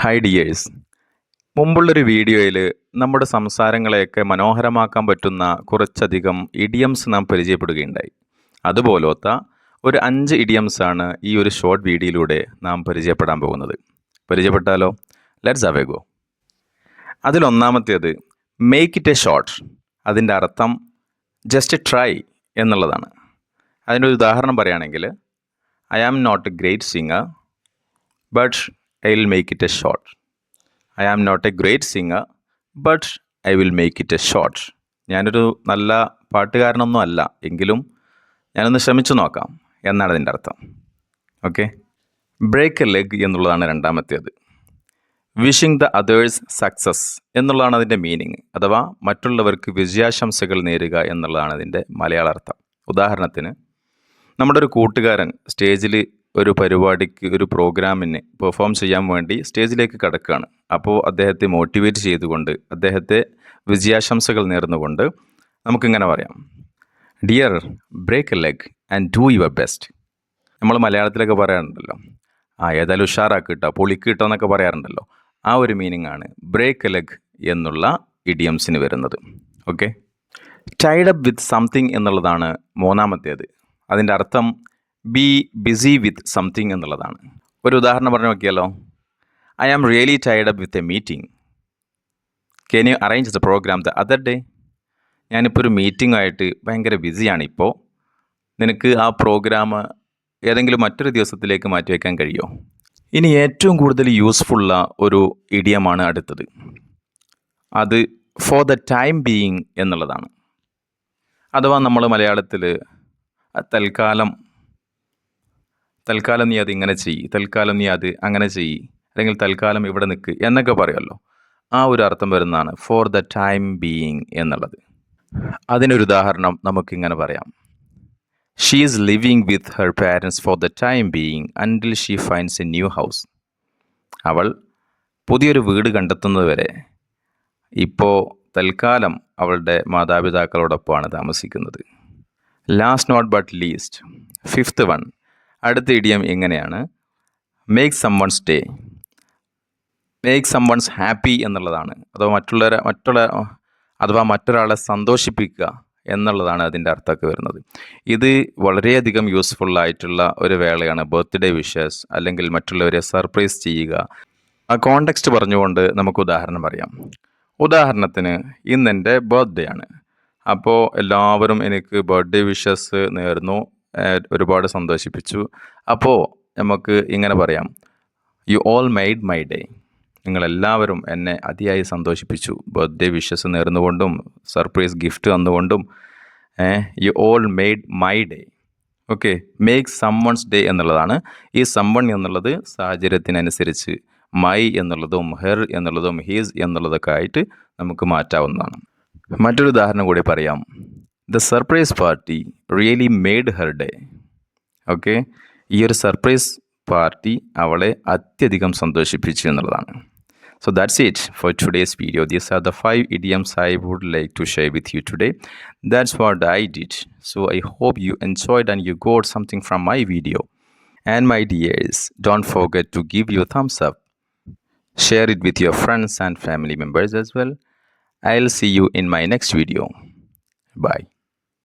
Hi dears. മുമ്പുള്ളൊരു വീഡിയോയിൽ നമ്മുടെ സംസാരങ്ങളെയൊക്കെ മനോഹരമാക്കാൻ പറ്റുന്ന കുറച്ചധികം ഇഡിയംസ് നാം പരിചയപ്പെടുകയുണ്ടായി. അതുപോലത്തെ ഒരു 5 ഇഡിയംസാണ് ഈ ഒരു ഷോർട്ട് വീഡിയോയിലൂടെ നാം പരിചയപ്പെടാൻ പോകുന്നത്. പരിചയപ്പെട്ടാലോ? Let's have a go. അതിലൊന്നാമത്തേത് മേക്ക് ഇറ്റ് എ ഷോർട്ട്. അതിൻ്റെ അർത്ഥം ജസ്റ്റ് ട്രൈ എന്നുള്ളതാണ്. അതിൻ്റെ ഒരു ഉദാഹരണം പറയുകയാണെങ്കിൽ, I am not a great singer but I will make it a short. I am not a great singer, but I will make it a short. ഞാനൊരു നല്ല പാട്ടുകാരനൊന്നും അല്ല, എങ്കിലും ഞാനൊന്ന് ശ്രമിച്ചു നോക്കാം എന്നാണ് അതിൻ്റെ അർത്ഥം. ഓക്കെ. ബ്രേക്ക് എ ലെഗ് എന്നുള്ളതാണ് രണ്ടാമത്തേത്. വിഷിംഗ് ദ അതേഴ്സ് സക്സസ് എന്നുള്ളതാണ് അതിൻ്റെ മീനിങ്, അഥവാ മറ്റുള്ളവർക്ക് വിജയാശംസകൾ നേരുക എന്നുള്ളതാണ് അതിൻ്റെ മലയാള അർത്ഥം. ഉദാഹരണത്തിന്, നമ്മുടെ ഒരു കൂട്ടുകാരൻ സ്റ്റേജിൽ ഒരു പരിപാടിക്ക്, ഒരു പ്രോഗ്രാമിന് പെർഫോം ചെയ്യാൻ വേണ്ടി സ്റ്റേജിലേക്ക് കടക്കുകയാണ്. അപ്പോൾ അദ്ദേഹത്തെ മോട്ടിവേറ്റ് ചെയ്തുകൊണ്ട്, അദ്ദേഹത്തെ വിജയാശംസകൾ നേർന്നുകൊണ്ട് നമുക്കിങ്ങനെ പറയാം, dear, break a leg and do your best. നമ്മൾ മലയാളത്തിലൊക്കെ പറയാറുണ്ടല്ലോ, ഏതായാലും ഉഷാറാക്കിട്ടോ, പൊളിക്കിട്ടോ എന്നൊക്കെ പറയാറുണ്ടല്ലോ. ആ ഒരു മീനിങ് ആണ് ബ്രേക്ക് എ ലെഗ് എന്നുള്ള ഇഡിയംസിന് വരുന്നത്. Okay. Tide up with something എന്നുള്ളതാണ് മൂന്നാമത്തേത്. അതിൻ്റെ അർത്ഥം ബി ബിസി വിത്ത് സംതിങ് എന്നുള്ളതാണ്. ഒരു ഉദാഹരണം പറഞ്ഞു നോക്കിയാലോ? I am really tied up with a meeting. Can you arrange the programme the other day? ഞാനിപ്പോൾ ഒരു മീറ്റിംഗായിട്ട് ഭയങ്കര ബിസിയാണ് ഇപ്പോൾ. നിനക്ക് ആ പ്രോഗ്രാം ഏതെങ്കിലും മറ്റൊരു ദിവസത്തിലേക്ക് മാറ്റിവെക്കാൻ കഴിയുമോ? ഇനി ഏറ്റവും കൂടുതൽ യൂസ്ഫുള്ള ഒരു ഇഡിയമാണ് അടുത്തത്. അത് ഫോർ ദ ടൈം ബീയിങ് എന്നുള്ളതാണ്. അഥവാ നമ്മൾ മലയാളത്തിൽ തൽക്കാലം നീ അത് ഇങ്ങനെ ചെയ്യ്, തൽക്കാലം നീ അത് അങ്ങനെ ചെയ്യ്, അല്ലെങ്കിൽ തൽക്കാലം ഇവിടെ നിൽക്ക് എന്നൊക്കെ പറയുമല്ലോ. ആ ഒരു അർത്ഥം വരുന്നതാണ് ഫോർ ദ ടൈം ബീയിങ് എന്നുള്ളത്. അതിനൊരു ഉദാഹരണം നമുക്കിങ്ങനെ പറയാം, she is living with her parents for the time being അൻറ്റിൽ she finds A new house. അവൾ പുതിയൊരു വീട് കണ്ടെത്തുന്നത് വരെ ഇപ്പോൾ തൽക്കാലം അവളുടെ മാതാപിതാക്കളോടൊപ്പമാണ് താമസിക്കുന്നത്. Last not but least, fifth one. അടുത്ത ഇഡിയം എങ്ങനെയാണ്? Make someone's day, make someone's happy എന്നുള്ളതാണ്. അഥവാ മറ്റൊരാളെ സന്തോഷിപ്പിക്കുക എന്നുള്ളതാണ് അതിൻ്റെ അർത്ഥമൊക്കെ വരുന്നത്. ഇത് വളരെയധികം യൂസ്ഫുള്ളായിട്ടുള്ള ഒരു വേളയാണ് ബർത്ത്ഡേ വിഷസ്, അല്ലെങ്കിൽ മറ്റുള്ളവരെ സർപ്രൈസ് ചെയ്യുക. ആ കോണ്ടെക്സ്റ്റ് പറഞ്ഞുകൊണ്ട് നമുക്ക് ഉദാഹരണം പറയാം. ഉദാഹരണത്തിന്, ഇന്നെൻ്റെ ബർത്ത്ഡേ ആണ്. അപ്പോൾ എല്ലാവരും എനിക്ക് ബർത്ത്ഡേ വിഷസ് നേർന്നു, ഒരുപാട് സന്തോഷിപ്പിച്ചു. അപ്പോൾ നമുക്ക് ഇങ്ങനെ പറയാം, you all made my day. നിങ്ങളെല്ലാവരും എന്നെ അതിയായി സന്തോഷിപ്പിച്ചു, ബർത്ത്ഡേ വിഷസ് നേർന്നുകൊണ്ടും സർപ്രൈസ് ഗിഫ്റ്റ് തന്നുകൊണ്ടും. You all made my day. Okay. Make someone's day എന്നുള്ളതാണ്. ഈ സംവൺ എന്നുള്ളത് സാഹചര്യത്തിനനുസരിച്ച് മൈ എന്നുള്ളതും ഹെർ എന്നുള്ളതും ഹീസ് എന്നുള്ളതൊക്കെ ആയിട്ട് നമുക്ക് മാറ്റാവുന്നതാണ്. മറ്റൊരു ഉദാഹരണം കൂടി പറയാം. The surprise party really made her day. Okay. ഈ ഒരു സർപ്രൈസ് പാർട്ടി അവളെ അത്യധികം സന്തോഷിപ്പിച്ചു എന്നുള്ളതാണ്. So that's it for today's video. These are the 5 idioms I would like to share with you today. That's what I did. So I hope you enjoyed and you got something from my video. And my dears, don't forget to give your thumbs up. Share it with your friends and family members as well. I'll see you in my next video. Bye.